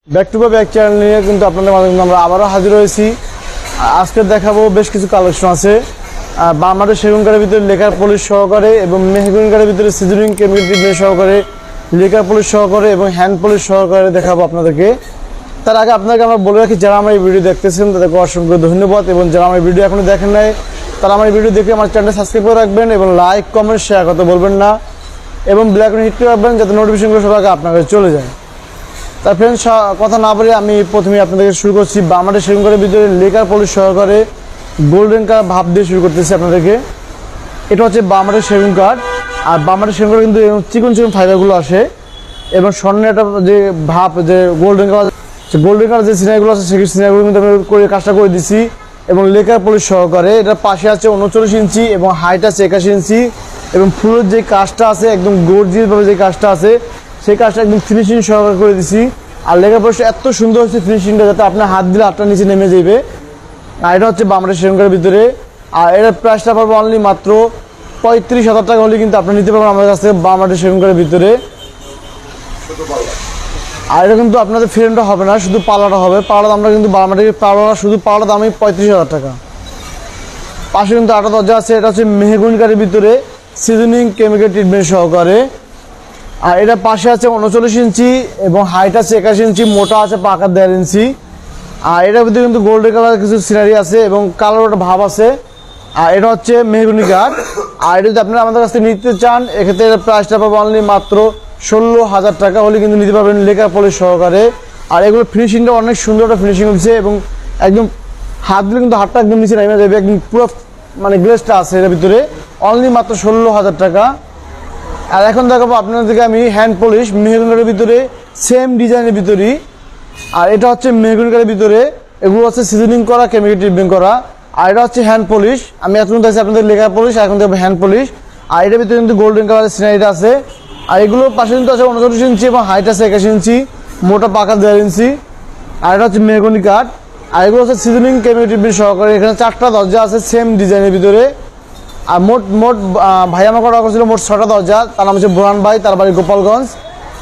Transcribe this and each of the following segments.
Back to back channel নিয়ে কিন্তু আপনাদের মাঝে আমরা আবারও হাজির হয়েছি। আজকে দেখাবো বেশ কিছু কালেকশন আছে বামারের সেগুন কাঠের ভিতরে লেকার পলিশ সহকারে এবং মেহগুন কাঠের ভিতরে সিজনিং কেমিক্যাল ট্রিটমেন্ট সহকারে লেকার পলিশ সহকারে এবং হ্যান্ড পলিশ সহকারে দেখাবো আপনাদেরকে। তার আগে আপনাকে আমরা বলে রাখি, যারা আমার এই ভিডিও দেখতেছেন তাদেরকে অসংখ্য ধন্যবাদ, এবং যারা আমার ভিডিও এখনো দেখেন নাই তারা আমার ভিডিও দেখে আমার চ্যানেল সাবস্ক্রাইব করে রাখবেন এবং লাইক কমেন্ট শেয়ার করতে বলবেন না, এবং বেল আইকন হিট করে রাখবেন যাতে নোটিফিকেশনগুলো সবার আগে আপনার কাছে চলে যায়। তার ফ্রেন্ডস, কথা না বলে আমি প্রথমে আপনাদেরকে শুরু করছি বামারের সেগুন কাঠের ভিতরে লেকার পলিশ সহকারে গোল্ডেন কালার ভাব দিয়ে শুরু করতেছি আপনাদেরকে। এটা হচ্ছে বামারের সেগুন কাঠ, আর বামারের সেগুন কাঠ কিন্তু চিকন চিকন ফাইবারগুলো আসে, এবং স্বর্ণের একটা যে ভাব যে গোল্ডেন কালার যে সিনারিগুলো আছে সেই সিনারিগুলো কিন্তু আমি করে কাজটা করে দিচ্ছি, এবং লেকার পলিশ সহকারে। এটার পাশে আছে 39 ইঞ্চি এবং হাইট আছে 81 ইঞ্চি, এবং ফুলের যে কাজটা আছে একদম গর্জিয়াসভাবে যে কাজটা আছে সেই কাজটা একদম ফিনিশিং সহকারে করে দিছি। আর লেকার পলিশ এত সুন্দর হচ্ছে ফিনিশিংটা, যাতে আপনার হাত দিলে হাতটা নিচে নেমে যাবে। আর এটা হচ্ছে বামারের সেগুন কাঠের ভিতরে, আর এটার প্রাইসটা পাবো অনলি মাত্র 35,000 টাকা হলে কিন্তু আপনি নিতে পারবেন আমাদের কাছ থেকে বামারের সেগুন কাঠের ভিতরে। আর এটা কিন্তু আপনাদের ফ্রেমটা হবে না, শুধু পাল্লাটা হবে। পাল্লাটা আমরা কিন্তু বামারের পাল্লাটা শুধু পাল্লাটা দামই 35,000 টাকা। পাশে কিন্তু আটা দরজা আছে, এটা হচ্ছে মেহগুন কাঠের ভিতরে সিজনিং কেমিক্যাল ট্রিটমেন্ট সহকারে। আর এটা পাশে আছে 39 ইঞ্চি এবং হাইট আছে 81 ইঞ্চি, মোটা আছে পাকা 1.5 ইঞ্চি। আর এটার ভিতরে কিন্তু গোল্ডেন কালার কিছু সিনারি আছে এবং কালার একটা ভাব আছে। আর এটা হচ্ছে মেহগুনি কাঠ। আর এটা যদি আপনারা আমাদের কাছ থেকে নিতে চান, এক্ষেত্রে এর প্রাইসটা পাবো অনলি মাত্র 16,000 টাকা হলে কিন্তু নিতে পারবেন লেকার পলিশ সহকারে। আর এগুলো ফিনিশিংটা অনেক সুন্দর একটা ফিনিশিং হচ্ছে, এবং একদম হাত দিলে কিন্তু হাতটা একদম নিচে নেমে যাবে, একদম পুরো মানে গ্লেসটা আছে এর ভিতরে। অনলি মাত্র 16,000 টাকা। আর এখন দেখাবো আপনাদেরকে আমি হ্যান্ড পলিশ মেহগুন কাঠের ভিতরে সেম ডিজাইনের ভিতরেই। আর এটা হচ্ছে মেহগুন কাঠের ভিতরে, এগুলো হচ্ছে সিজনিং করা কেমিক্যাল ট্রিটমেন্ট করা। আর এটা হচ্ছে হ্যান্ড পলিশ। আমি এতক্ষণ দেখছি আপনাদের লেকার পলিশ, এখন দেখবো হ্যান্ড পলিশ। আর এটার ভিতরে কিন্তু গোল্ডেন কালারের সিনারিটা আছে। আর এগুলোর পাশে কিন্তু আছে 39 ইঞ্চি এবং হাইট আছে 81 ইঞ্চি, মোটা পাকা 1.5 ইঞ্চি। আর এটা হচ্ছে মেহগুনি কাঠ। আর এগুলো হচ্ছে সিজনিং কেমিক্যাল ট্রিটমেন্ট সহকারে। এখানে 4টা দরজা আছে সেম ডিজাইনের ভিতরে। আর মোট ভাই আমাকে অর্ডার করেছিল মোট 6টা দরজা। তার নাম হচ্ছে বুরহান ভাই, তার বাড়ি গোপালগঞ্জ।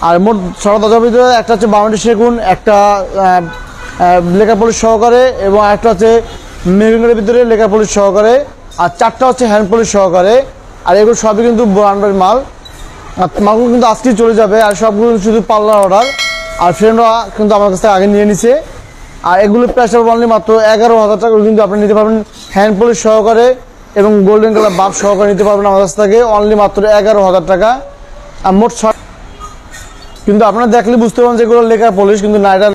আর মোট 6টা দরজার ভিতরে একটা হচ্ছে বামারের সেগুন, একটা লেকার পলিশ সহকারে, এবং একটা হচ্ছে মেহগুন কাঠের ভিতরে লেকার পলিশ সহকারে, আর 4টা হচ্ছে হ্যান্ড পলিশ সহকারে। আর এগুলো সবই কিন্তু বুরহান ভাইয়ের মাল। আর মালগুলো কিন্তু আজকেই চলে যাবে, আর সবগুলো শুধু পাল্লার অর্ডার। আর ফ্রেন্ডরা কিন্তু আমার কাছ থেকে আগে নিয়ে নিছে। আর এগুলোর প্রাইসটা অনলি মাত্র 11,000 টাকা কিন্তু আপনি নিতে পারবেন হ্যান্ড পলিশ সহকারে, এবং গোল্ডেন কালার বাপ সহকারে নিতে পারবেন আমাদের কাছ থেকে অনলি মাত্র 11,000 টাকা। আর মোট কিন্তু আপনারা দেখলে বুঝতে পারবেন যে এগুলো লেকার পলিশ কিন্তু না, এটা